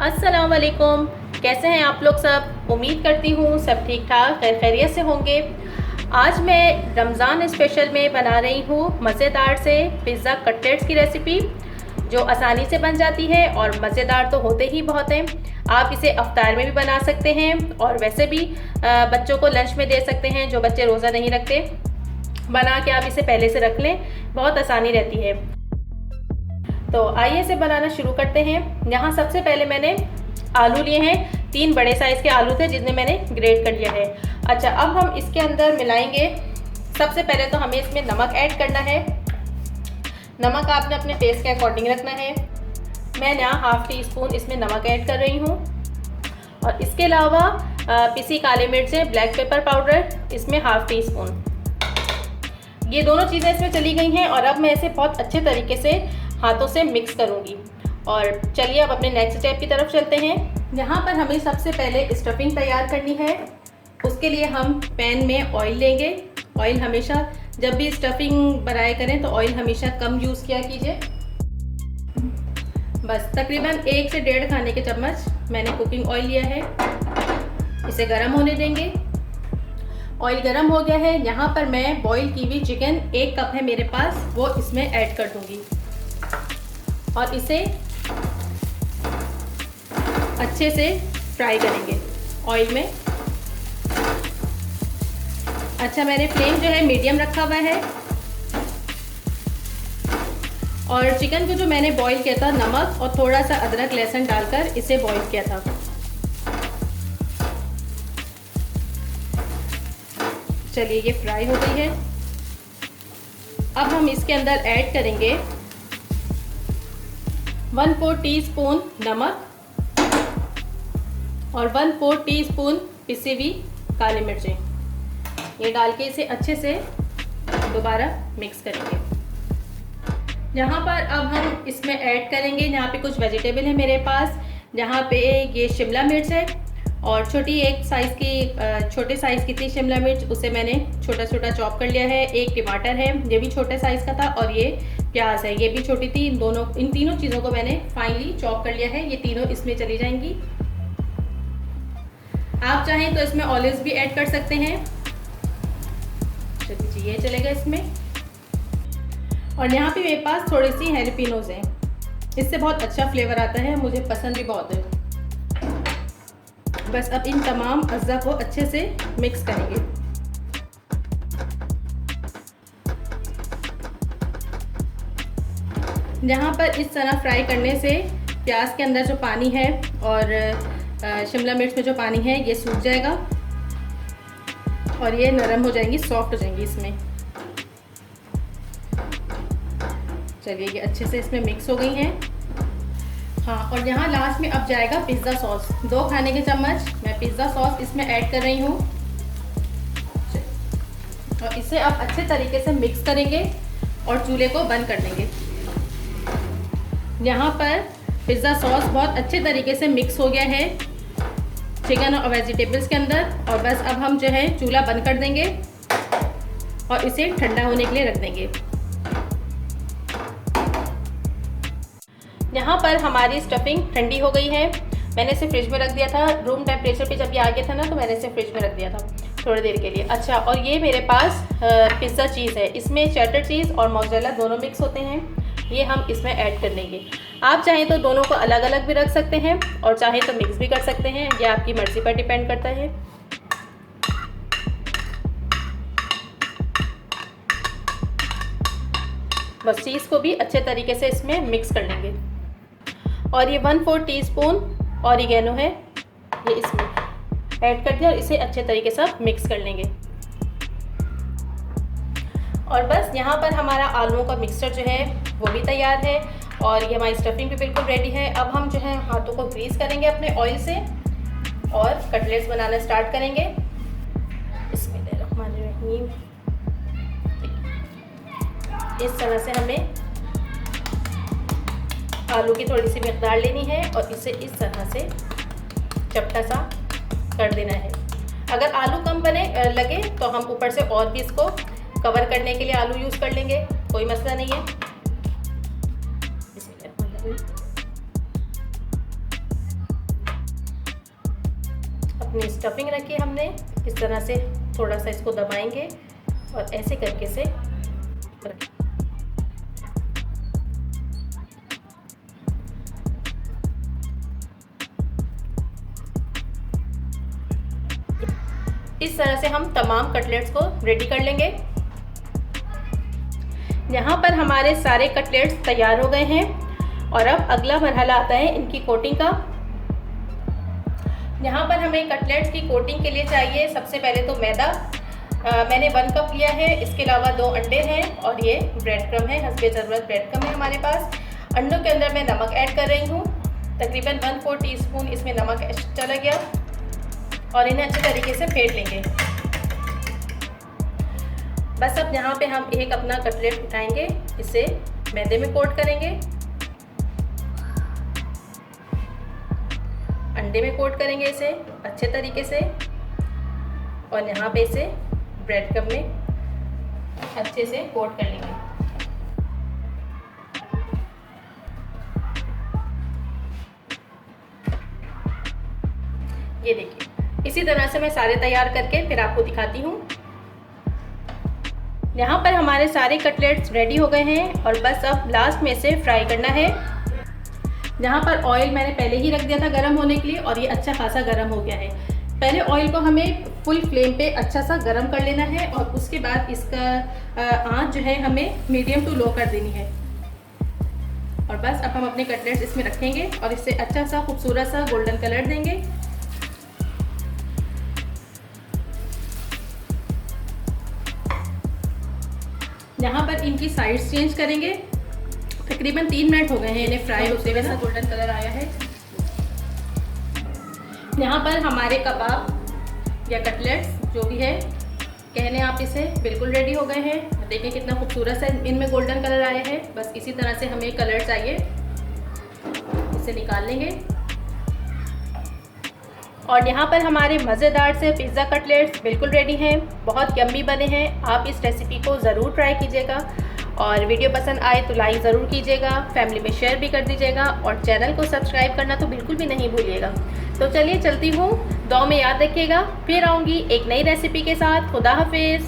अस्सलाम वालेकुम। कैसे हैं आप लोग सब? उम्मीद करती हूँ सब ठीक ठाक खैर खैरियत से होंगे। आज मैं रमज़ान स्पेशल में बना रही हूँ मज़ेदार से पिज़्ज़ा कटलेट्स की रेसिपी, जो आसानी से बन जाती है और मज़ेदार तो होते ही बहुत हैं। आप इसे अफ्तार में भी बना सकते हैं और वैसे भी बच्चों को लंच में दे सकते हैं जो बच्चे रोज़ा नहीं रखते। बना के आप इसे पहले से रख लें, बहुत आसानी रहती है। तो आइए इसे बनाना शुरू करते हैं। यहाँ सबसे पहले मैंने आलू लिए हैं, 3 बड़े साइज़ के आलू थे जिन्हें मैंने ग्रेट कर लिया है। अच्छा, अब हम इसके अंदर मिलाएंगे। सबसे पहले तो हमें इसमें नमक ऐड करना है। नमक आपने अपने टेस्ट के अकॉर्डिंग रखना है। मैं यहाँ हाफ़ टी स्पून इसमें नमक ऐड कर रही हूँ। और इसके अलावा पिसी काली मिर्चें, ब्लैक पेपर पाउडर इसमें हाफ़ टी स्पून। ये दोनों चीज़ें इसमें चली गई हैं और अब मैं इसे बहुत अच्छे तरीके से हाथों से मिक्स करूँगी। और चलिए अब अपने नेक्स्ट स्टेप की तरफ चलते हैं। यहाँ पर हमें सबसे पहले स्टफिंग तैयार करनी है। उसके लिए हम पैन में ऑयल लेंगे। ऑयल हमेशा जब भी स्टफिंग बनाया करें तो ऑयल हमेशा कम यूज़ किया कीजिए। बस तकरीबन 1 से 1.5 खाने के चम्मच मैंने कुकिंग ऑयल लिया है। इसे गर्म होने देंगे। ऑयल गर्म हो गया है। यहाँ पर मैं बॉईल की हुई चिकन 1 कप है मेरे पास, वो इसमें ऐड कर दूँगी और इसे अच्छे से फ्राई करेंगे ऑयल में। अच्छा, मैंने फ्लेम जो है मीडियम रखा हुआ है। और चिकन को जो मैंने बॉईल किया था नमक और थोड़ा सा अदरक लहसुन डालकर इसे बॉईल किया था। चलिए ये फ्राई हो गई है। अब हम इसके अंदर ऐड करेंगे 1/4 टीस्पून नमक और 1/4 टीस्पून पिसी हुई काली मिर्चें। ये डाल के इसे अच्छे से दोबारा मिक्स करेंगे। यहाँ पर अब हम इसमें ऐड करेंगे, यहाँ पे कुछ वेजिटेबल है मेरे पास। यहाँ पे ये शिमला मिर्च है और छोटे साइज़ की थी शिमला मिर्च, उसे मैंने छोटा छोटा चॉप कर लिया है। 1 टमाटर है, ये भी छोटे साइज़ का था। और ये प्याज है, ये भी छोटी थी। इन तीनों चीज़ों को मैंने फाइनली चॉप कर लिया है। ये तीनों इसमें चली जाएंगी। आप चाहें तो इसमें ऑलिव्स भी ऐड कर सकते हैं। चलिए ये चलेगा इसमें। और यहाँ पे मेरे पास थोड़ी सी हैलपिनोज हैं, इससे बहुत अच्छा फ्लेवर आता है, मुझे पसंद भी बहुत है। बस अब इन तमाम अज़्ज़ा को अच्छे से मिक्स करेंगे। यहाँ पर इस तरह फ्राई करने से प्याज के अंदर जो पानी है और शिमला मिर्च में जो पानी है ये सूख जाएगा और ये नरम हो जाएंगी, सॉफ्ट हो जाएंगी इसमें। चलिए ये अच्छे से इसमें मिक्स हो गई हैं। हाँ, और यहाँ लास्ट में अब जाएगा पिज़्ज़ा सॉस। 2 खाने के चम्मच मैं पिज़्ज़ा सॉस इसमें ऐड कर रही हूँ और इसे अब अच्छे तरीके से मिक्स करेंगे और चूल्हे को बंद कर देंगे। यहाँ पर पिज़्ज़ा सॉस बहुत अच्छे तरीके से मिक्स हो गया है चिकन और वेजिटेबल्स के अंदर। और बस अब हम जो है चूल्हा बंद कर देंगे और इसे ठंडा होने के लिए रख देंगे। यहाँ पर हमारी स्टफिंग ठंडी हो गई है। मैंने इसे फ्रिज में रख दिया था। रूम टेम्परेचर पे जब ये आ गया था ना तो मैंने इसे फ्रिज में रख दिया था थोड़ी देर के लिए। अच्छा, और ये मेरे पास पिज़्ज़ा चीज़ है। इसमें चेडर चीज़ और मोज़रेला दोनों मिक्स होते हैं, ये हम इसमें ऐड कर देंगे। आप चाहें तो दोनों को अलग अलग भी रख सकते हैं और चाहें तो मिक्स भी कर सकते हैं, ये आपकी मर्ज़ी पर डिपेंड करता है। बस चीज़ को भी अच्छे तरीके से इसमें मिक्स कर लेंगे। और ये 1/4 टीस्पून ऑरिगेनो है, ये इसमें ऐड कर दिया और इसे अच्छे तरीके से मिक्स कर लेंगे। और बस यहाँ पर हमारा आलूओं का मिक्सचर जो है वो भी तैयार है और ये हमारी स्टफिंग भी बिल्कुल रेडी है। अब हम जो है हाथों को ग्रीस करेंगे अपने ऑयल से और कटलेट्स बनाना स्टार्ट करेंगे। बिस्मिल्लाहिर्रहमानिर्रहीम। इस तरह से हमें आलू की थोड़ी सी मिकदार लेनी है और इसे इस तरह से चपटा सा कर देना है। अगर आलू कम लगे तो हम ऊपर से और भी इसको कवर करने के लिए आलू यूज़ कर लेंगे, कोई मसला नहीं है। अपनी स्टफिंग रखी हमने, इस तरह से थोड़ा सा इसको दबाएंगे और ऐसे करके से रखें। इस तरह से हम तमाम कटलेट्स को रेडी कर लेंगे। यहाँ पर हमारे सारे कटलेट्स तैयार हो गए हैं और अब अगला मरहला आता है इनकी कोटिंग का। यहाँ पर हमें कटलेट्स की कोटिंग के लिए चाहिए सबसे पहले तो मैदा। मैंने 1 कप लिया है, इसके अलावा 2 अंडे हैं और ये ब्रेड क्रम है, हस्बे ज़रूरत ब्रेड क्रम है हमारे पास। अंडों के अंदर मैं नमक ऐड कर रही हूँ, तकरीबन 1/4 टीस्पून इसमें नमक चला गया और इन्हें अच्छे तरीके से फेंट लेंगे। बस अब यहाँ पे हम एक अपना कटलेट उठाएंगे, इसे मैदे में कोट करेंगे, अंडे में कोट करेंगे इसे अच्छे तरीके से और यहाँ पे इसे ब्रेड क्रम में अच्छे से कोट कर लेंगे। ये देखिए, इसी तरह से मैं सारे तैयार करके फिर आपको दिखाती हूँ। यहाँ पर हमारे सारे कटलेट्स रेडी हो गए हैं और बस अब लास्ट में इसे फ्राई करना है। यहाँ पर ऑयल मैंने पहले ही रख दिया था गर्म होने के लिए और ये अच्छा खासा गर्म हो गया है। पहले ऑयल को हमें फुल फ्लेम पे अच्छा सा गर्म कर लेना है और उसके बाद इसका आंच जो है हमें मीडियम टू लो कर देनी है। और बस अब हम अपने कटलेट्स इसमें रखेंगे और इससे अच्छा सा खूबसूरत सा गोल्डन कलर देंगे। यहाँ पर इनकी साइड्स चेंज करेंगे, तकरीबन 3 मिनट हो गए हैं इन्हें फ्राई होते हुए, ऐसा गोल्डन कलर आया है। यहाँ पर हमारे कबाब या कटलेट्स जो भी है कहने आप इसे बिल्कुल रेडी हो गए हैं। देखिए कितना खूबसूरत सा इनमें गोल्डन कलर आया है। बस इसी तरह से हमें कलर चाहिए, इसे निकाल लेंगे। और यहाँ पर हमारे मज़ेदार से पिज़्ज़ा कटलेट्स बिल्कुल रेडी हैं, बहुत यम्मी बने हैं। आप इस रेसिपी को ज़रूर ट्राई कीजिएगा और वीडियो पसंद आए तो लाइक ज़रूर कीजिएगा, फैमिली में शेयर भी कर दीजिएगा और चैनल को सब्सक्राइब करना तो बिल्कुल भी नहीं भूलिएगा। तो चलिए चलती हूँ, दुआ में याद रखिएगा, फिर आऊँगी एक नई रेसिपी के साथ। खुदा हाफिज़।